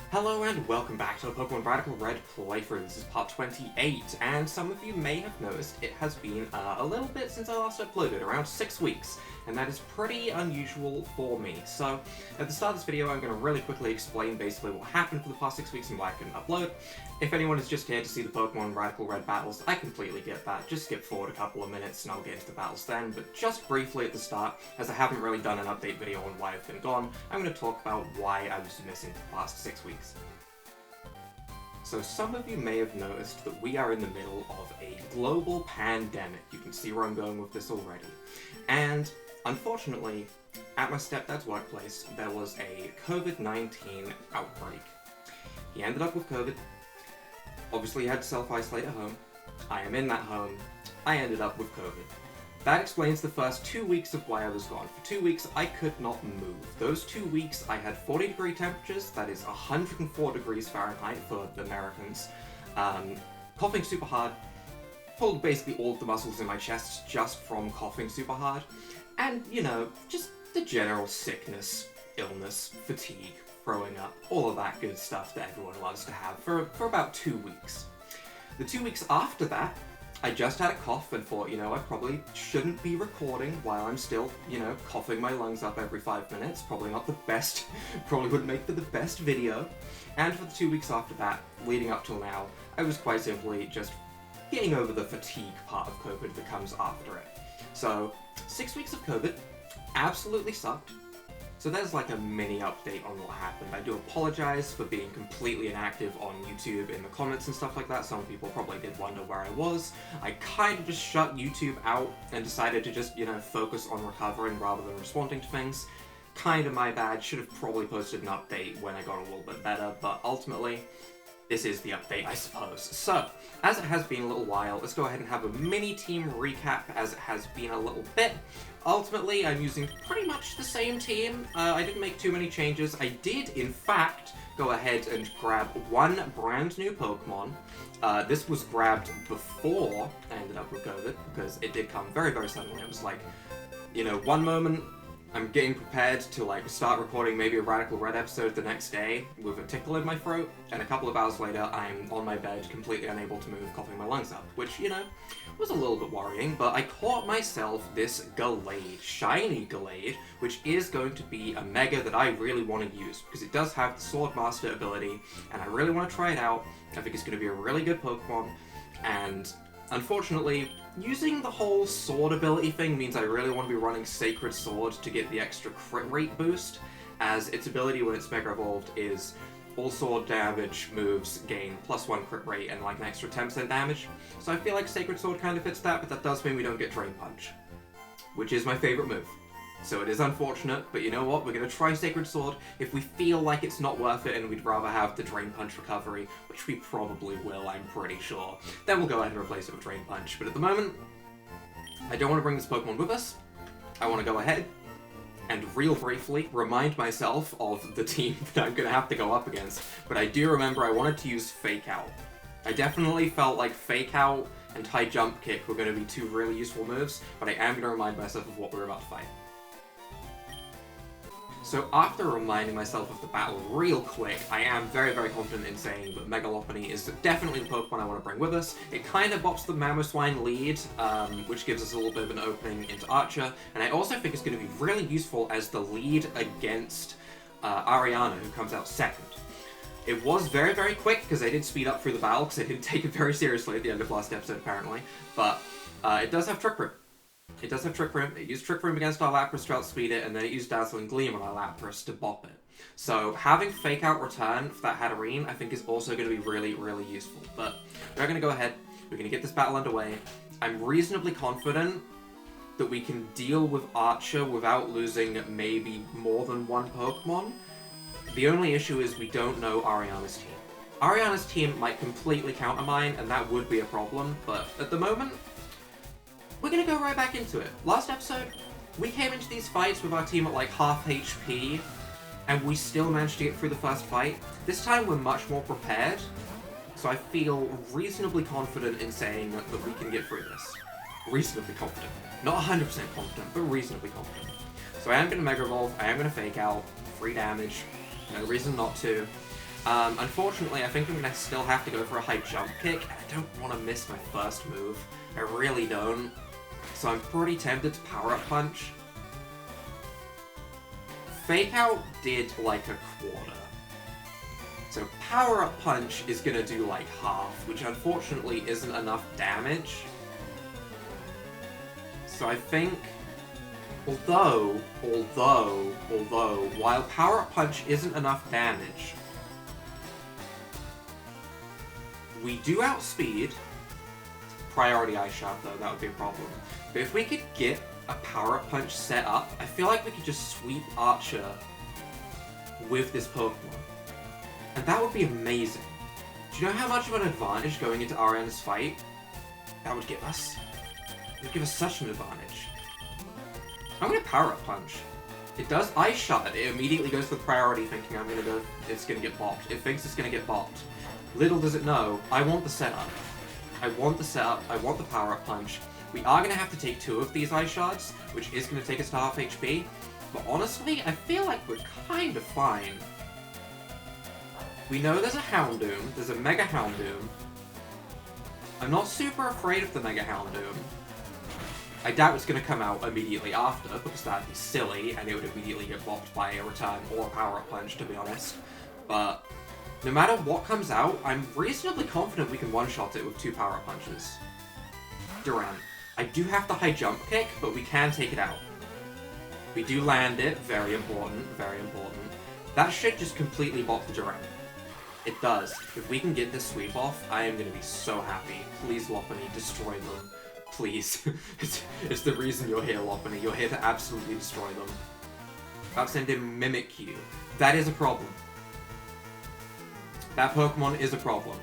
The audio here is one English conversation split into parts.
Hello and welcome back to the Pokemon Radical Red playthrough. This is part 28, and some of you may have noticed it has been a little bit since I last uploaded, around 6 weeks, and that is pretty unusual for me. So, at the start of this video, I'm going to really quickly explain basically what happened for the past 6 weeks and why I couldn't upload. If anyone is just here to see the Pokemon Radical Red battles, I completely get that. Just skip forward a couple of minutes and I'll get into the battles then, but just briefly at the start, as I haven't really done an update video on why I've been gone, I'm going to talk about why I was missing for the past 6 weeks. So some of you may have noticed that we are in the middle of a global pandemic. You can see where I'm going with this already. And unfortunately, at my stepdad's workplace, there was a COVID-19 outbreak. He ended up with COVID. Obviously, he had to self-isolate at home. I am in that home. I ended up with COVID. That explains the first 2 weeks of why I was gone. For 2 weeks, I could not move. Those 2 weeks, I had 40-degree temperatures, that is 104 degrees Fahrenheit for the Americans, coughing super hard, pulled basically all of the muscles in my chest just from coughing super hard, and, you know, just the general sickness, illness, fatigue, throwing up, all of that good stuff that everyone loves to have for about 2 weeks. The 2 weeks after that, I just had a cough and thought, you know, I probably shouldn't be recording while I'm still, you know, coughing my lungs up every 5 minutes. Probably not the best, probably wouldn't make for the best video. And for the 2 weeks after that, leading up till now, I was quite simply just getting over the fatigue part of COVID that comes after it. So, 6 weeks of COVID absolutely sucked. So there's like a mini update on what happened. I do apologize for being completely inactive on YouTube in the comments and stuff like that. Some people probably did wonder where I was. I kind of just shut YouTube out and decided to just, you know, focus on recovering rather than responding to things. Kind of my bad. Should have probably posted an update when I got a little bit better, but ultimately, this is the update, I suppose. So, as it has been a little while, let's go ahead and have a mini-team recap as it has been a little bit. Ultimately, I'm using pretty much the same team. I didn't make too many changes. I did, in fact, go ahead and grab one brand new Pokemon. This was grabbed before I ended up with COVID, because it did come very, very suddenly. It was like, you know, one moment, I'm getting prepared to like start recording maybe a Radical Red episode the next day with a tickle in my throat, and a couple of hours later I'm on my bed completely unable to move, coughing my lungs up, which, you know, was a little bit worrying, but I caught myself this Gallade, shiny Gallade, which is going to be a Mega that I really want to use, because it does have the Sword Master ability, and I really want to try it out. I think it's going to be a really good Pokemon, and unfortunately, using the whole sword ability thing means I really want to be running Sacred Sword to get the extra crit rate boost, as its ability when it's Mega Evolved is all sword damage moves gain +1 crit rate and like an extra 10% damage. So I feel like Sacred Sword kind of fits that, but that does mean we don't get Drain Punch, which is my favorite move. So it is unfortunate, but you know what? We're going to try Sacred Sword. If we feel like it's not worth it and we'd rather have the Drain Punch recovery, which we probably will, I'm pretty sure, then we'll go ahead and replace it with Drain Punch. But at the moment, I don't want to bring this Pokemon with us. I want to go ahead and real briefly remind myself of the team that I'm going to have to go up against. But I do remember I wanted to use Fake Out. I definitely felt like Fake Out and High Jump Kick were going to be two really useful moves, but I am going to remind myself of what we're about to fight. So after reminding myself of the battle real quick, I am very, very confident in saying that Megalophony is definitely the Pokemon I want to bring with us. It kind of bops the Mamoswine lead, which gives us a little bit of an opening into Archer, and I also think it's going to be really useful as the lead against Ariana, who comes out second. It was very, very quick, because I did speed up through the battle, because I didn't take it very seriously at the end of last episode, apparently, but it does have Trick Room. It does have Trick Room. It used Trick Room against our Lapras to outspeed it, and then it used Dazzling Gleam on our Lapras to bop it. So having Fake Out return for that Hatterene, I think is also going to be really, really useful. But we're going to go ahead. We're going to get this battle underway. I'm reasonably confident that we can deal with Archer without losing maybe more than one Pokemon. The only issue is we don't know Ariana's team. Ariana's team might completely counter mine, and that would be a problem, but at the moment, we're gonna go right back into it. Last episode, we came into these fights with our team at like half HP, and we still managed to get through the first fight. This time we're much more prepared, so I feel reasonably confident in saying that we can get through this. Reasonably confident. Not 100% confident, but reasonably confident. So I am gonna Mega Evolve, I am gonna Fake Out, free damage, no reason not to. Unfortunately, I think I'm gonna still have to go for a high jump kick, and I don't want to miss my first move. I really don't. So I'm pretty tempted to power-up punch. Fake Out did like a quarter. So power-up punch is gonna do like half, which unfortunately isn't enough damage. So I think, although, while power-up punch isn't enough damage, we do outspeed. Priority Ice Shot though, that would be a problem. But if we could get a power-up punch set up, I feel like we could just sweep Archer with this Pokemon. And that would be amazing. Do you know how much of an advantage going into Ariana's fight that would give us? It would give us such an advantage. I'm gonna power-up punch. It does Ice Shot, it immediately goes for the priority thinking it's gonna get bopped. It thinks it's gonna get bopped. Little does it know, I want the setup. I want the setup, I want the power-up punch. We are going to have to take 2 of these Ice Shards, which is going to take us to half HP. But honestly, I feel like we're kind of fine. We know there's a Houndoom, there's a Mega Houndoom. I'm not super afraid of the Mega Houndoom. I doubt it's going to come out immediately after, because that'd be silly, and it would immediately get blocked by a return or a power-up punch, to be honest. But no matter what comes out, I'm reasonably confident we can one-shot it with 2 power-up punches. Durant. I do have the high jump kick, but we can take it out. We do land it, very important, very important. That should just completely bop the Durant. It does. If we can get this sweep off, I am going to be so happy. Please, Lopunny, destroy them. Please. It's the reason you're here, Lopunny. You're here to absolutely destroy them. About to send in Mimikyu. That is a problem. That Pokemon is a problem.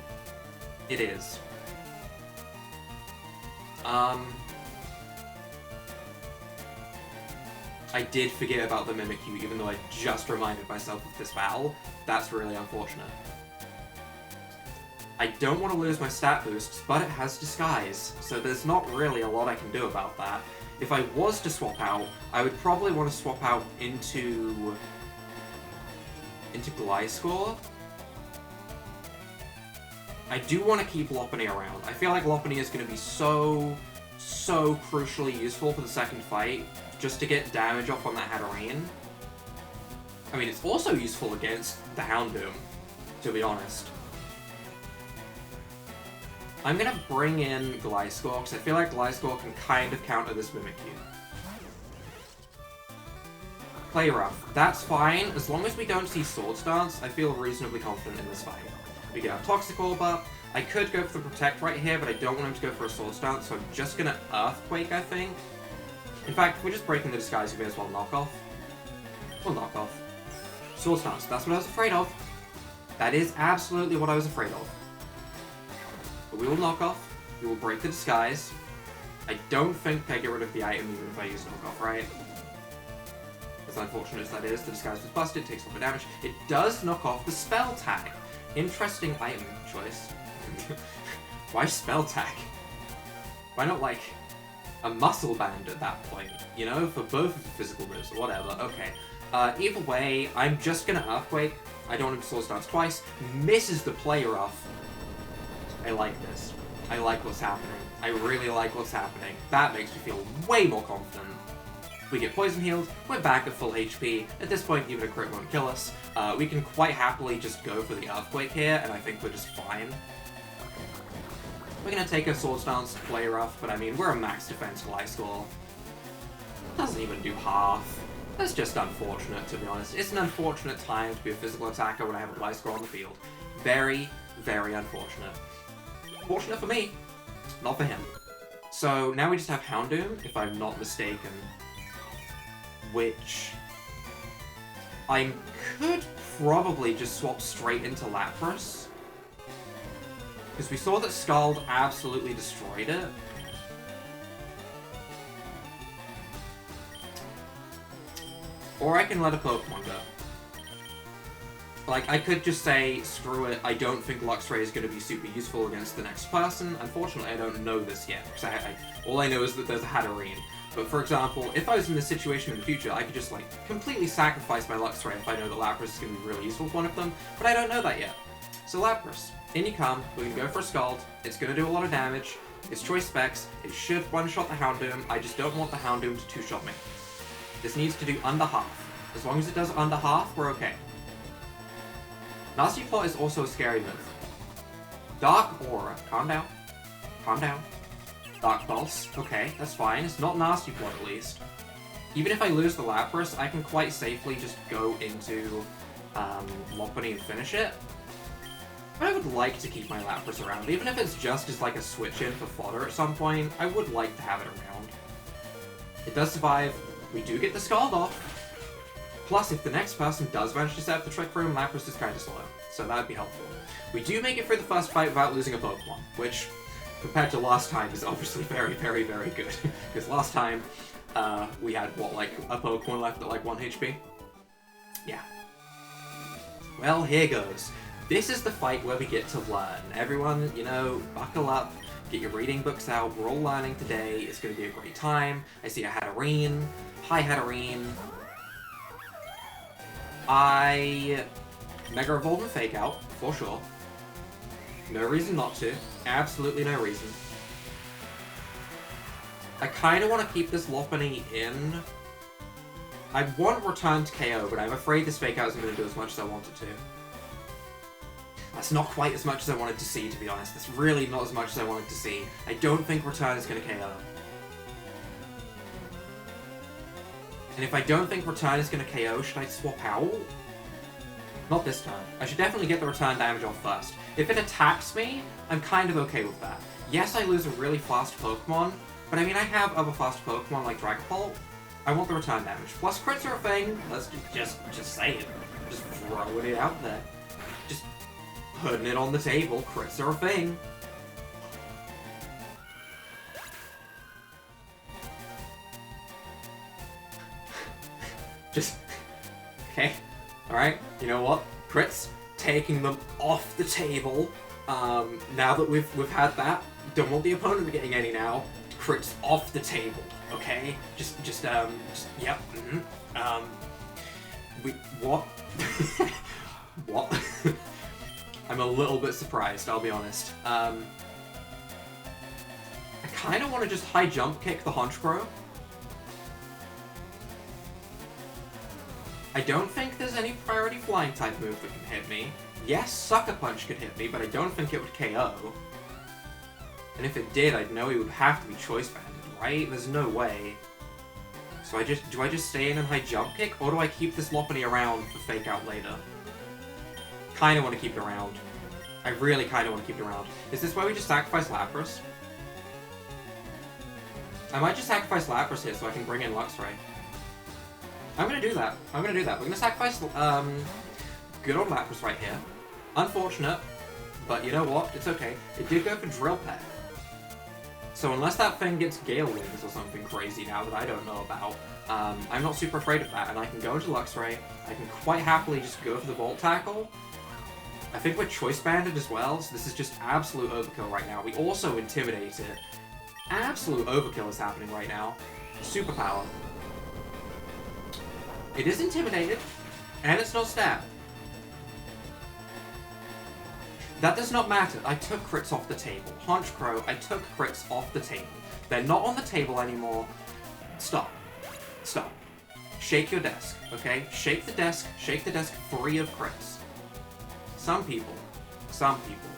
It is. I did forget about the Mimikyu, even though I just reminded myself of this battle. That's really unfortunate. I don't want to lose my stat boosts, but it has Disguise, so there's not really a lot I can do about that. If I was to swap out, I would probably want to swap out into Gliscor. I do want to keep Lopunny around. I feel like Lopunny is going to be so crucially useful for the second fight, just to get damage off on that Hatterene. I mean, it's also useful against the Houndoom, to be honest. I'm going to bring in Gliscor, because I feel like Gliscor can kind of counter this Mimikyu. Play Rough. That's fine. As long as we don't see Swords Dance, I feel reasonably confident in this fight. We get our Toxic Orb up. I could go for the Protect right here, but I don't want him to go for a Swords Dance, so I'm just going to Earthquake, I think. In fact, if we're just breaking the Disguise, we may as well Knock Off. We'll Knock Off. Swords Dance. That's what I was afraid of. That is absolutely what I was afraid of. But we will Knock Off. We will break the Disguise. I don't think I get rid of the item even if I use Knock Off, right? As unfortunate as that is, the Disguise was busted, takes a lot of damage. It does knock off the Spell Tag. Interesting item choice. Why Spell Tag? Why not, like, a Muscle Band at that point? You know, for both of the physical moves or whatever. Okay. Either way, I'm just gonna Earthquake. I don't want him to Swords Dance twice. Misses the Play Rough. I like this. I like what's happening. I really like what's happening. That makes me feel way more confident. We get Poison Healed, we're back at full HP. At this point, even a crit won't kill us. We can quite happily just go for the Earthquake here, and I think we're just fine. We're gonna take a Swords Dance to Play Rough, but I mean, we're a max defense Gliscor. Doesn't even do half. That's just unfortunate, to be honest. It's an unfortunate time to be a physical attacker when I have a Gliscor on the field. Very, very unfortunate. Fortunate for me, not for him. So now we just have Houndoom, if I'm not mistaken. Which I could probably just swap straight into Lapras. Because we saw that Scald absolutely destroyed it. Or I can let a Pokemon go. Like, I could just say, screw it, I don't think Luxray is going to be super useful against the next person. Unfortunately, I don't know this yet, because all I know is that there's a Hatterene. But for example, if I was in this situation in the future, I could just, like, completely sacrifice my Luxray if I know that Lapras is going to be really useful for one of them, but I don't know that yet. So Lapras, in you come, we're gonna go for a Scald, it's gonna do a lot of damage, it's choice specs, it should one-shot the Houndoom, I just don't want the Houndoom to two-shot me. This needs to do under half. As long as it does under half, we're okay. Nasty Plot is also a scary move. Dark Aura, calm down. Calm down. Dark Pulse, okay, that's fine. It's not Nasty Plot at least. Even if I lose the Lapras, I can quite safely just go into Lopunny and finish it. I would like to keep my Lapras around, even if it's just as like a switch-in for fodder at some point, I would like to have it around. It does survive, we do get the Scald off. Plus, if the next person does manage to set up the Trick Room, Lapras is kind of slow, so that would be helpful. We do make it through the first fight without losing a Pokemon, which, compared to last time, is obviously very, very, very good. Because last time, we had, what, like, a Pokemon left at, like, 1 HP? Yeah. Well, here goes. This is the fight where we get to learn. Everyone, you know, buckle up, get your reading books out, we're all learning today, it's going to be a great time. I see a Hatterene. Hi, Hatterene. I Mega Evolve and Fake Out, for sure. No reason not to. Absolutely no reason. I kind of want to keep this Lopunny in. I want Return to KO, but I'm afraid this Fake Out isn't going to do as much as I want it to. That's not quite as much as I wanted to see, to be honest. That's really not as much as I wanted to see. I don't think Return is going to KO. And if I don't think Return is going to KO, should I swap out? Not this time. I should definitely get the Return damage off first. If it attacks me, I'm kind of okay with that. Yes, I lose a really fast Pokemon, but I mean, I have other fast Pokemon like Dragapult. I want the Return damage. Plus, crits are a thing. Let's just say it. Just throwing it out there. Just putting it on the table. Crits are a thing. Just, okay, alright, you know what, crits, taking them off the table, now that we've had that, don't want the opponent getting any now, crits off the table, okay, yep, what, what, I'm a little bit surprised, I'll be honest, I kinda want to just high jump kick the Honchkrow. I don't think there's any priority flying type move that can hit me. Yes, Sucker Punch could hit me, but I don't think it would KO. And if it did, I'd know he would have to be choice banded, right? There's no way. So do I just stay in and high jump kick, or do I keep this Lopunny around for Fake Out later? Kinda want to keep it around. I really kinda want to keep it around. Is this why we just sacrifice Lapras? I might just sacrifice Lapras here so I can bring in Luxray. I'm gonna do that. I'm gonna do that. We're gonna sacrifice, good old Lapras right here. Unfortunate, but you know what? It's okay. It did go for Drill Peck. So unless that thing gets Gale Wings or something crazy now that I don't know about, I'm not super afraid of that, and I can go into Luxray. I can quite happily just go for the Volt Tackle. I think we're Choice Banded as well, so this is just absolute overkill right now. We also Intimidate it. Absolute overkill is happening right now. Superpower. It is intimidated, and it's not stabbed. That does not matter. I took crits off the table. Honchkrow, I took crits off the table. They're not on the table anymore. Stop. Stop. Shake your desk, okay? Shake the desk free of crits. Some people. Some people.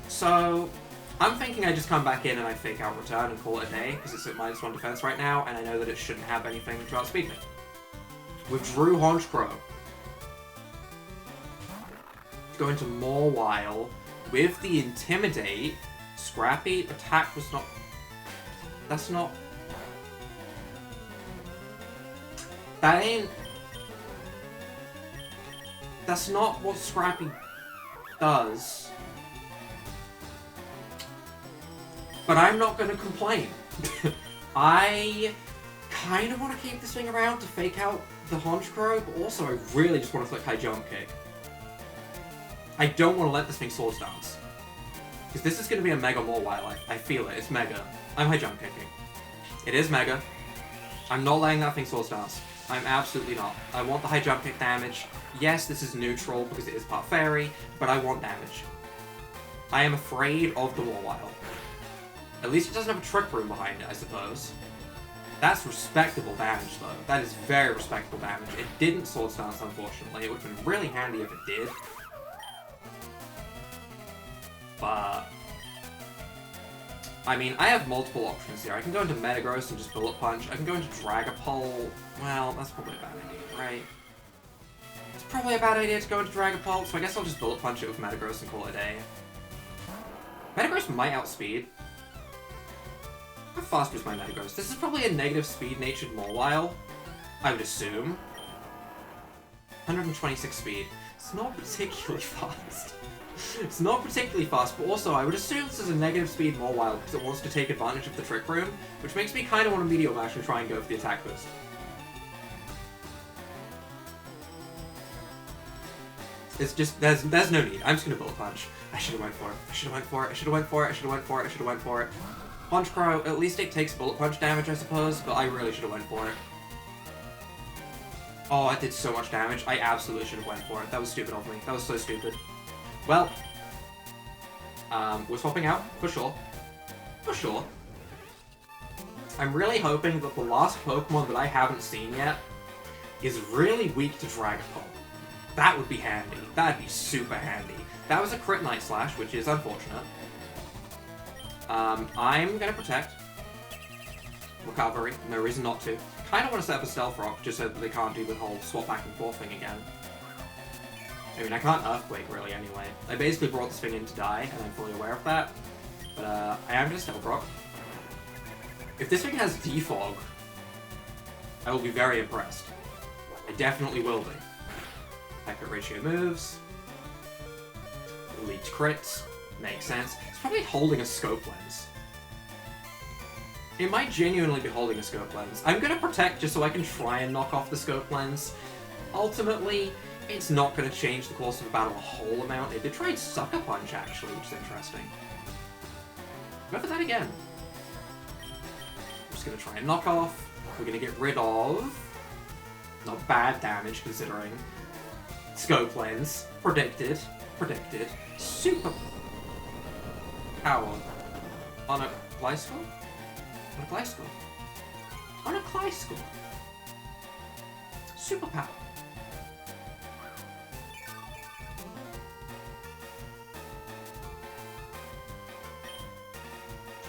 So, I'm thinking I just come back in and I Fake Out Return and call it a day, because it's at -1 defense right now, and I know that it shouldn't have anything to outspeed me. Withdrew Honchkrow. Go into Mawile with the Intimidate. Scrappy attack was not... That's not... That ain't... That's not what Scrappy does. But I'm not gonna complain. I kind of want to keep this thing around to Fake Out the Honchkrow, but also I really just want to click High Jump Kick. I don't want to let this thing Swords Dance. Because this is going to be a Mega Mawile, I feel it, it's Mega. I'm High Jump Kicking. It is Mega. I'm not letting that thing Swords Dance. I'm absolutely not. I want the high jump kick damage. Yes, this is neutral because it is part fairy, but I want damage. I am afraid of the Mawile. At least it doesn't have a trick room behind it, I suppose. That's respectable damage, though. That is very respectable damage. It didn't Sword Stance, unfortunately. It would have been really handy if it did. But... I mean, I have multiple options here. I can go into Metagross and just Bullet Punch. I can go into Dragapult. Well, that's probably a bad idea, right? It's probably a bad idea to go into Dragapult, so I guess I'll just Bullet Punch it with Metagross and call it a day. Metagross might outspeed. How fast was my Metagross? This is probably a negative speed-natured Mawile, I would assume. 126 speed. It's not particularly fast. It's not particularly fast, but also I would assume this is a negative speed Mawile because it wants to take advantage of the Trick Room, which makes me kind of want to Meteor Mash and try and go for the attack boost. It's just, there's no need. I'm just gonna Bullet Punch. I should have went for it. I should have went for it. I should have went for it. I should have went for it. I should have went for it. Punch Crow, at least it takes Bullet Punch damage, I suppose, but I really should have went for it. Oh, I did so much damage. I absolutely should have went for it. That was stupid of me. That was so stupid. Well, we're swapping out, for sure. For sure. I'm really hoping that the last Pokemon that I haven't seen yet is really weak to Dragapult. That would be handy. That'd be super handy. That was a crit Night Slash, which is unfortunate. I'm gonna Protect. Recovery, no reason not to. Kinda wanna set up a Stealth Rock, just so that they can't do the whole swap back and forth thing again. I mean, I can't Earthquake, really, anyway. I basically brought this thing in to die, and I'm fully aware of that. But, I am gonna Stealth Rock. If this thing has Defog, I will be very impressed. I definitely will be. Accurate ratio moves. Elite crits. Makes sense. It's probably holding a Scope Lens. It might genuinely be holding a Scope Lens. I'm gonna Protect just so I can try and knock off the Scope Lens. Ultimately, it's not gonna change the course of the battle a whole amount. It did try and Sucker Punch, actually, which is interesting. Go for that again. I'm just gonna try and knock off. We're gonna get rid of... not bad damage, considering. Scope Lens. Predicted. Predicted. Super... power. On a Gliscor? On a Gliscor? On a Gliscor. Super power.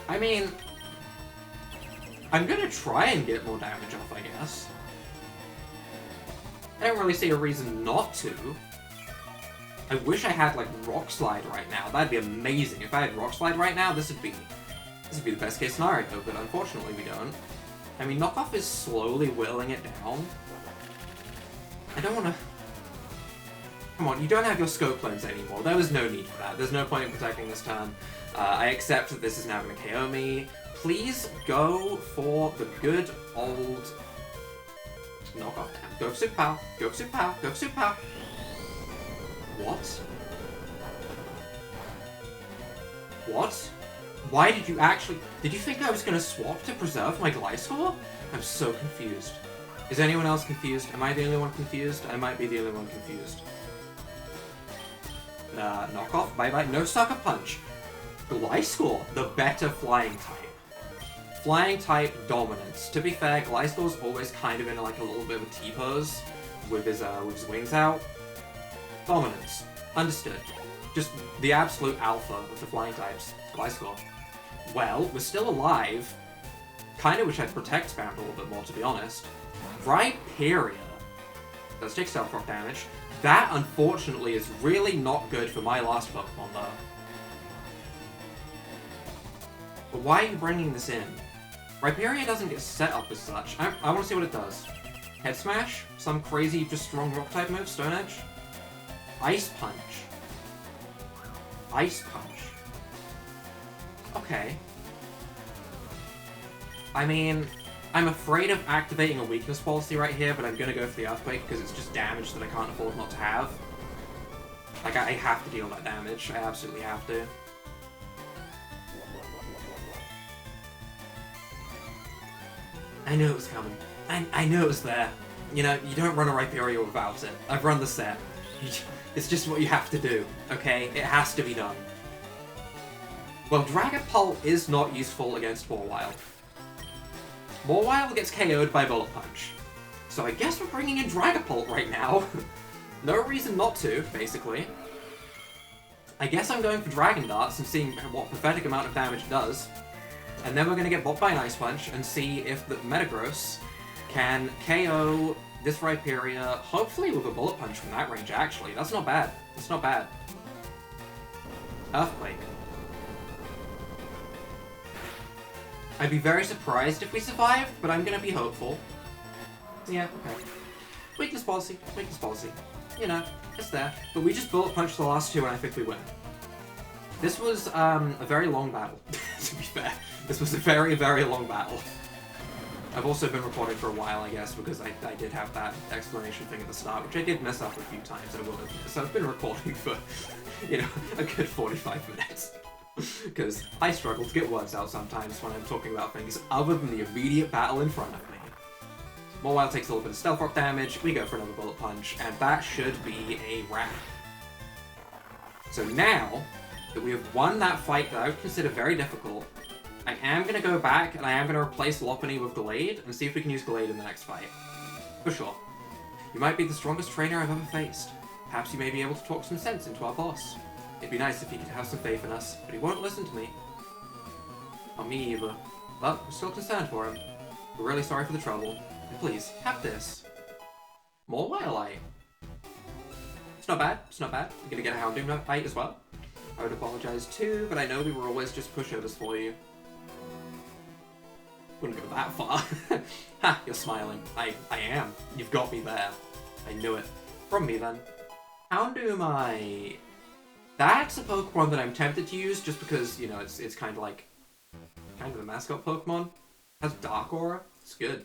I mean, I'm gonna try and get more damage off, I guess. I don't really see a reason not to. I wish I had, like, Rock Slide right now. That'd be amazing. If I had Rock Slide right now, this would be the best case scenario, but unfortunately we don't. I mean, Knockoff is slowly whittling it down. I don't wanna... Come on, you don't have your Scope Lens anymore. There was no need for that. There's no point in protecting this turn. I accept that this is now gonna KO me. Please go for the good old... Knockoff. Go for Super Power. Go for Super Power. Go for Super Power. What? What? Why did you actually... Did you think I was going to swap to preserve my Gliscor? I'm so confused. Is anyone else confused? Am I the only one confused? I might be the only one confused. Knockoff? Bye-bye. No Sucker Punch. Gliscor, the better flying type. Flying type dominance. To be fair, Gliscor's always kind of in like a little bit of a T-pose with his wings out. Dominance. Understood. Just the absolute alpha of the flying types. Gliscor. Well, we're still alive. Kinda wish I'd Protect spammed a little bit more, to be honest. Rhyperior. Does take Stealth Rock damage. That, unfortunately, is really not good for my last Pokemon, though. But why are you bringing this in? Rhyperior doesn't get set up as such. I want to see what it does. Head Smash? Some crazy, just strong Rock-type move? Stone Edge? Ice Punch. Ice Punch. Okay. I mean, I'm afraid of activating a weakness policy right here, but I'm gonna go for the Earthquake because it's just damage that I can't afford not to have. Like, I have to deal that damage. I absolutely have to. I knew it was coming. I knew it was there. You know, you don't run a Rhyperior without it. I've run the set. It's just what you have to do, okay? It has to be done. Well, Dragapult is not useful against Mawile. Mawile gets KO'd by Bullet Punch. So I guess we're bringing in Dragapult right now. No reason not to, basically. I guess I'm going for Dragon Darts and seeing what pathetic amount of damage it does. And then we're going to get blocked by an Ice Punch and see if the Metagross can KO this Rhyperior, hopefully with a Bullet Punch from that range, actually. That's not bad. That's not bad. Earthquake. I'd be very surprised if we survived, but I'm going to be hopeful. Yeah, okay. Weakness policy. Weakness policy. You know, it's there. But we just Bullet Punched the last two and I think we win. This was a very long battle, to be fair. This was a very, very long battle. I've also been recording for a while, I guess, because I did have that explanation thing at the start, which I did mess up a few times, I will admit. So I've been recording for, you know, a good 45 minutes. Because I struggle to get words out sometimes when I'm talking about things other than the immediate battle in front of me. Mawile takes a little bit of Stealth Rock damage, we go for another Bullet Punch, and that should be a wrap. So now that we have won that fight that I would consider very difficult, I am going to go back and I am going to replace Lopunny with Gallade and see if we can use Gallade in the next fight. For sure. You might be the strongest trainer I've ever faced. Perhaps you may be able to talk some sense into our boss. It'd be nice if he could have some faith in us, but he won't listen to me. Or me either. But we're still concerned for him. We're really sorry for the trouble. And please, have this. More Wildlight. It's not bad. It's not bad. We're going to get a Houndoom fight as well. I would apologize too, but I know we were always just pushovers for you. Wouldn't go that far. Ha, you're smiling. I am. You've got me there. I knew it. From me then. Houndoom, that's a Pokemon that I'm tempted to use just because, you know, it's kind of like the mascot Pokemon. It has Dark Aura. It's good.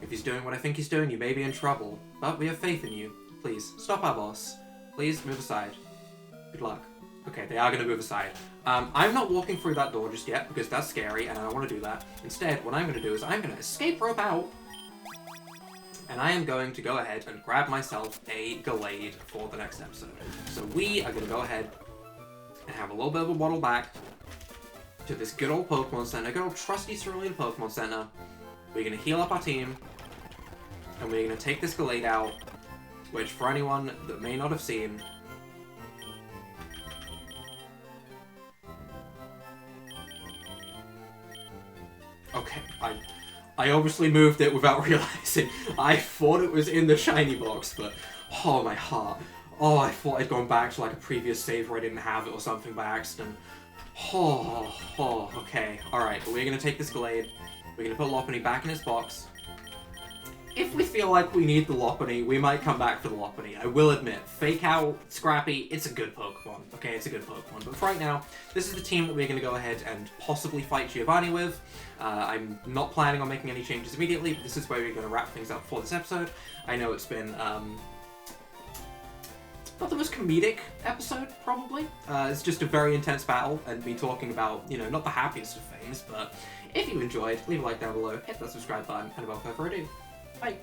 If he's doing what I think he's doing, you may be in trouble. But we have faith in you. Please, stop our boss. Please, move aside. Good luck. Okay, they are going to move aside. I'm not walking through that door just yet, because that's scary, and I don't want to do that. Instead, what I'm going to do is I'm going to escape rope out, and I am going to go ahead and grab myself a Gallade for the next episode. So we are going to go ahead and have a little bit of a waddle back to this good old Pokemon Center, good old trusty Cerulean Pokemon Center. We're going to heal up our team, and we're going to take this Gallade out, which for anyone that may not have seen, okay, I obviously moved it without realizing. I thought it was in the shiny box, but oh my heart. Oh, I thought I'd gone back to like a previous save where I didn't have it or something by accident. Oh, okay. Alright, but we're gonna take this Gallade. We're gonna put Lopunny back in his box. If we feel like we need the Lopunny, we might come back for the Lopunny. I will admit, Fake Out, Scrappy, it's a good Pokemon. Okay, it's a good Pokemon. But for right now, this is the team that we're going to go ahead and possibly fight Giovanni with. I'm not planning on making any changes immediately, but this is where we're going to wrap things up for this episode. I know it's been not the most comedic episode, probably. It's just a very intense battle, and me talking about, you know, not the happiest of things, but if you enjoyed, leave a like down below, hit that subscribe button, and without further ado, bye!